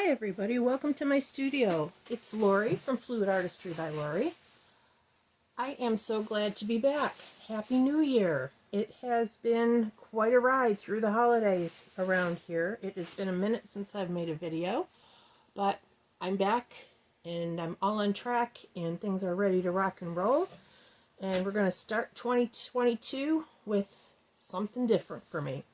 Hi everybody, welcome to my studio. It's Lori from Fluid Artistry by Lori. I am so glad to be back. Happy New Year. It has been quite a ride through the holidays around here. It has been a minute since I've made a video, but I'm back and I'm all on track and things are ready to rock and roll. And we're going to start 2022 with something different for me.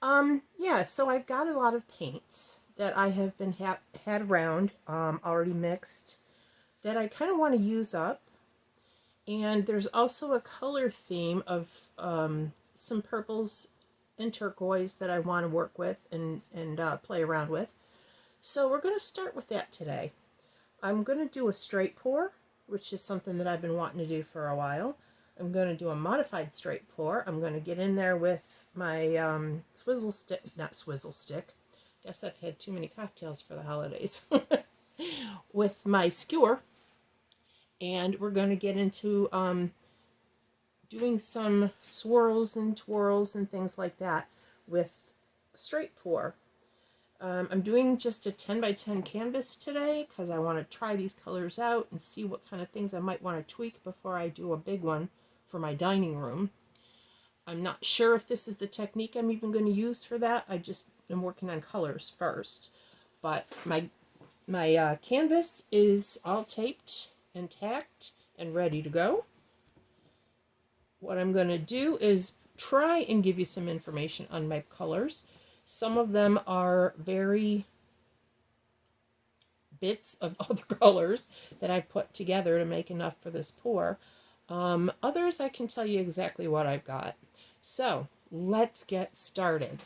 So I've got a lot of paints that I have been had around, already mixed, that I kind of want to use up. And there's also a color theme of some purples and turquoise that I want to work with and play around with. So we're going to start with that today. I'm going to do a straight pour, which is something that I've been wanting to do for a while. I'm going to do a modified straight pour. I'm going to get in there with my swizzle stick. Guess I've had too many cocktails for the holidays. With my skewer. And we're going to get into doing some swirls and twirls and things like that with straight pour. I'm doing just a 10 by 10 canvas today because I want to try these colors out and see what kind of things I might want to tweak before I do a big one for my dining room. I'm not sure if this is the technique I'm even going to use for that. I just am working on colors first. But my canvas is all taped and tacked and ready to go. What I'm going to do is try and give you some information on my colors. Some of them are very bits of other colors that I've put together to make enough for this pour. Others I can tell you exactly what I've got. So let's get started.